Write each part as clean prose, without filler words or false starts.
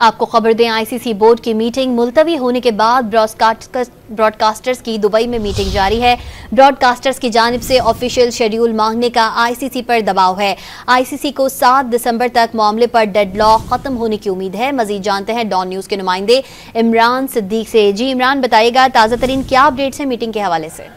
आपको खबर दें, आईसीसी बोर्ड की मीटिंग मुलतवी होने के बाद ब्रॉडकास्टर्स की दुबई में मीटिंग जारी है। ब्रॉडकास्टर्स की जानिब से ऑफिशियल शेड्यूल मांगने का आईसीसी पर दबाव है। आईसीसी को 7 दिसंबर तक मामले पर डेडलॉक खत्म होने की उम्मीद है। मजीद जानते हैं डॉन न्यूज के नुमाइंदे इमरान सिद्दीक से। जी इमरान, बताइएगा ताज़ा तरीन क्या अपडेट्स हैं मीटिंग के हवाले से?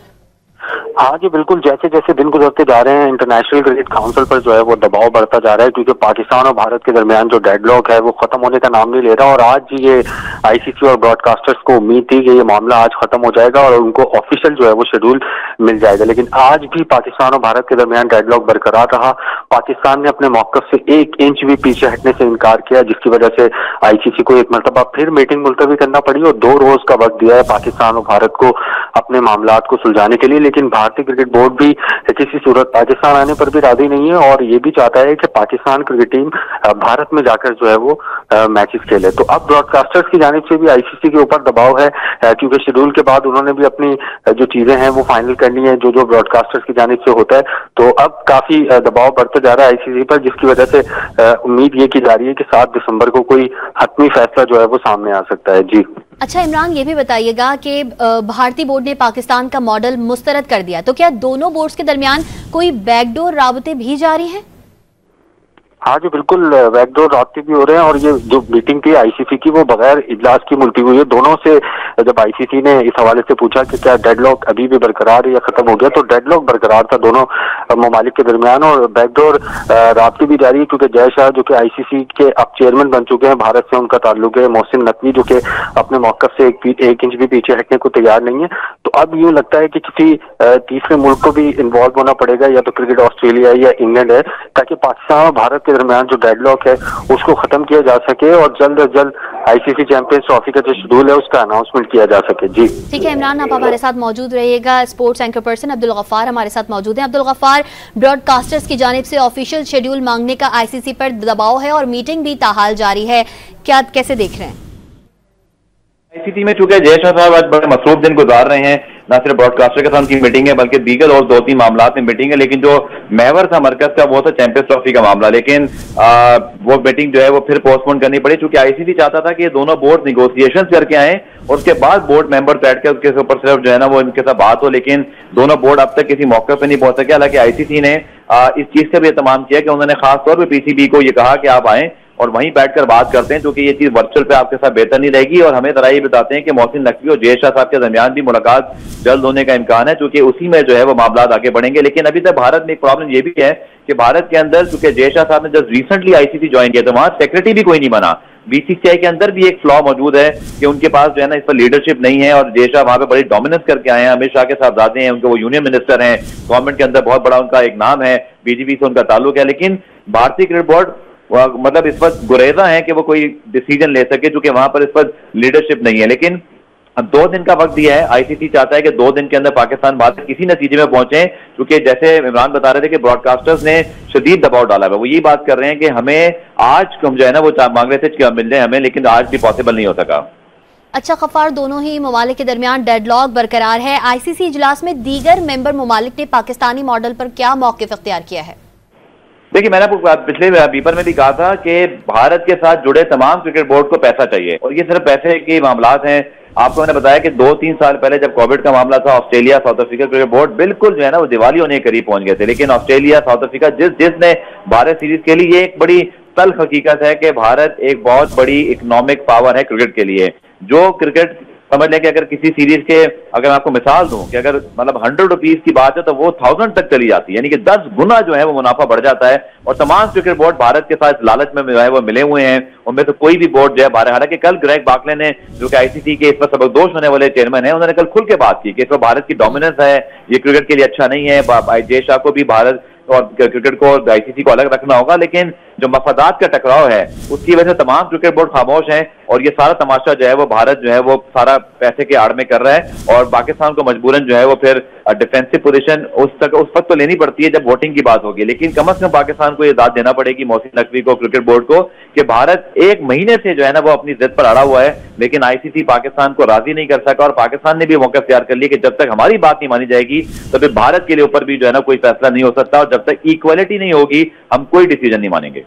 हाँ जी बिल्कुल, जैसे जैसे दिन गुजरते जा रहे हैं इंटरनेशनल क्रिकेट काउंसिल पर जो है वो दबाव बढ़ता जा रहा है, क्योंकि पाकिस्तान और भारत के दरमियान जो डेडलॉक है वो खत्म होने का नाम नहीं ले रहा। और आज ये आईसीसी और ब्रॉडकास्टर्स को उम्मीद थी कि ये मामला आज खत्म हो जाएगा और उनको ऑफिशियल जो है वो शेड्यूल मिल जाएगा, लेकिन आज भी पाकिस्तान और भारत के दरमियान डेडलॉक बरकरार रहा। पाकिस्तान ने अपने मौक़िफ़ से 1 इंच भी पीछे हटने से इनकार किया, जिसकी वजह से आईसीसी को एक मरतबा फिर मीटिंग मुलतवी करना पड़ी और 2 रोज का वक्त दिया है पाकिस्तान और भारत को अपने मामलात को सुलझाने के लिए। लेकिन भारतीय क्रिकेट बोर्ड भी किसी सूरत पाकिस्तान आने पर भी राजी नहीं है और ये भी चाहता है कि पाकिस्तान क्रिकेट टीम भारत में जाकर जो है वो मैचेस खेले। तो अब ब्रॉडकास्टर्स की जानिब से भी आईसीसी के ऊपर दबाव है, क्योंकि शेड्यूल के बाद उन्होंने भी अपनी जो चीजें हैं वो फाइनल करनी है जो ब्रॉडकास्टर्स की जानिब से होता है। तो अब काफी दबाव बढ़ता जा रहा है आईसीसी पर, जिसकी वजह से उम्मीद ये की जा रही है कि 7 दिसंबर को कोई हतमी फैसला जो है वो सामने आ सकता है। जी अच्छा इमरान, ये भी बताइएगा कि भारतीय बोर्ड ने पाकिस्तान का मॉडल मुस्तरद कर दिया, तो क्या दोनों बोर्ड्स के दरमियान कोई बैकडोर राबते भी जारी हैं? हाँ जी बिल्कुल, बैकडोर राब्ते भी हो रहे हैं और ये जो मीटिंग थी आईसीसी की वो बगैर इजलास की मुलतवी हुई है। दोनों से जब आईसीसी ने इस हवाले से पूछा कि क्या डेडलॉक अभी भी बरकरार है या खत्म हो गया, तो डेडलॉक बरकरार था दोनों ममालिक के दरमियान और बैकडोर राब्ते भी जारी है, क्योंकि जय शाह जो कि आईसीसी के अब चेयरमैन बन चुके हैं, भारत से उनका ताल्लुक है, मोहसिन नकवी जो कि अपने मौक़िफ़ से 1 इंच भी पीछे हटने को तैयार नहीं है। तो अब यूँ लगता है कि किसी तीसरे मुल्क को भी इन्वॉल्व होना पड़ेगा, या तो क्रिकेट ऑस्ट्रेलिया या इंग्लैंड है, ताकि पाकिस्तान और भारत के दरमियान जो डेडलॉक है उसको खत्म किया जा सके और जल्द अज जल्द आईसीसी चैंपियंस ट्रॉफी का जो शेड्यूल है उसका अनाउंसमेंट किया जा सके। जी ठीक है इमरान, आप हमारे साथ मौजूद रहिएगा। Sports anchor person Abdul Ghaffar हमारे साथ मौजूद हैं। अब्दुल गफ्फार, ब्रॉडकास्टर्स की जानिब से ऑफिशियल शेड्यूल मांगने का आईसीसी पर दबाव है और मीटिंग भी ताहाल जारी है, क्या कैसे देख रहे हैं? आईसीसी में चूंकि जय शाह साहब आज बड़े मसरूफ दिन गुजार रहे हैं, न सिर्फ ब्रॉडकास्टर के साथ उनकी मीटिंग है बल्कि दीगर और 2-3 मामलात में मीटिंग है, लेकिन जो महवर था मरकज का वो था चैंपियंस ट्रॉफी का मामला। लेकिन वो मीटिंग जो है वो फिर पोस्टपोन करनी पड़ी, क्योंकि आईसीसी चाहता था कि ये दोनों बोर्ड निगोसिएशन करके आए और उसके बाद बोर्ड मेंबर बैठ के उसके ऊपर सिर्फ जो है ना वो इनके साथ बात हो, लेकिन दोनों बोर्ड अब तक किसी मौके पर नहीं पहुंच सके। हालांकि आईसीसी ने इस चीज का भी एहतमाम किया कि उन्होंने खासतौर पर पीसीबी को ये कहा कि आप आए और वहीं बैठकर बात करते हैं, क्योंकि ये चीज वर्चुअल पे आपके साथ बेहतर नहीं रहेगी। और हमें जरा ये बताते हैं कि मोहसिन नकवी और जय शाह साहब के दरमियान भी मुलाकात जल्द होने का इम्कान है, क्योंकि उसी में जो है वो मामला आगे बढ़ेंगे। लेकिन अभी तक भारत में एक प्रॉब्लम ये भी है कि भारत के अंदर चूंकि जय शाह साहब ने जस्ट रिसेंटली आईसीसी ज्वाइन किया, तो वहां सेक्रेटरी भी कोई नहीं बना। बीसीसीआई के अंदर भी एक फ्लॉ मौजूद है कि उनके पास जो है ना इस पर लीडरशिप नहीं है और जय शाह वहां पे बड़ी डोमिनेंस करके आए हैं। अमित शाह के साहबजादे हैं, उनके वो यूनियन मिनिस्टर हैं, गवर्नमेंट के अंदर बहुत बड़ा उनका एक नाम है, बीजेपी से उनका ताल्लुक है। लेकिन भारतीय क्रिकेट बोर्ड मतलब इस वक्त गुरेजा है कि वो कोई डिसीजन ले सके, क्योंकि वहां पर इस वक्त लीडरशिप नहीं है। लेकिन अब 2 दिन का वक्त दिया है, आईसीसी चाहता है कि 2 दिन के अंदर पाकिस्तान भारत किसी नतीजे में पहुंचे, क्योंकि जैसे इमरान बता रहे थे कि ब्रॉडकास्टर्स ने शदीद दबाव डाला है। वो यही बात कर रहे हैं कि हमें आज हम जो है ना वो मांग रहे थे मिल जाए हमें, लेकिन आज भी पॉसिबल नहीं हो सका। अच्छा गफ्फार, दोनों ही ममालिक के दरमियान डेडलॉक बरकरार है। आईसीसी इजलास में दीगर मेंबर ममालिक ने पाकिस्तानी मॉडल पर क्या मौक़िफ़ इख्तियार किया है? देखिए, मैंने आपको पिछले पेपर में भी कहा था कि भारत के साथ जुड़े तमाम क्रिकेट बोर्ड को पैसा चाहिए और ये सिर्फ पैसे के मामलात हैं। आपको मैंने बताया कि 2-3 साल पहले जब कोविड का मामला था, Australia south Africa cricket board बिल्कुल जो है ना वो दिवाली होने के करीब पहुंच गए थे। लेकिन ऑस्ट्रेलिया साउथ अफ्रीका जिसने भारत सीरीज के लिए, ये एक बड़ी तल्ख हकीकत है कि भारत एक बहुत बड़ी इकोनॉमिक पावर है क्रिकेट के लिए। जो क्रिकेट समझ लें कि अगर किसी सीरीज के, अगर मैं आपको मिसाल दूं कि अगर मतलब 100 रुपीज की बात है तो वो 1000 तक चली जाती है, यानी कि 10 गुना जो है वो मुनाफा बढ़ जाता है। और तमाम क्रिकेट बोर्ड भारत के साथ लालच में जो है वो मिले हुए हैं, उनमें तो कोई भी बोर्ड जो है बाहर। हालांकि कल ग्रेग बार्कले ने, जो कि आईसीसी के इस पर सबकदोश होने वाले चेयरमैन है, उन्होंने कल खुल के बात की कि इस पर भारत की डोमिनेंस है, ये क्रिकेट के लिए अच्छा नहीं है। जय शाह को भी भारत और क्रिकेट को और आईसीसी को अलग रखना होगा, लेकिन जो मफादात का टकराव है उसकी वजह से तमाम क्रिकेट बोर्ड खामोश हैं और ये सारा तमाशा जो है वो भारत जो है वो सारा पैसे के आड़ में कर रहा है और पाकिस्तान को मजबूरन जो है वो फिर डिफेंसिव पोजीशन उस वक्त तो लेनी पड़ती है जब वोटिंग की बात होगी। लेकिन कम से कम पाकिस्तान को ये दाद देना पड़ेगी, मोहसिन नकवी को, क्रिकेट बोर्ड को, कि भारत 1 महीने से जो है ना वो अपनी जिद पर अड़ा हुआ है, लेकिन आईसीसी पाकिस्तान को राजी नहीं कर सका और पाकिस्तान ने भी मौका इख्तियार कर लिया कि जब तक हमारी बात नहीं मानी जाएगी तो फिर भारत के लिए ऊपर भी जो है ना कोई फैसला नहीं हो सकता और जब तक इक्वलिटी नहीं होगी हम कोई डिसीजन नहीं मानेंगे।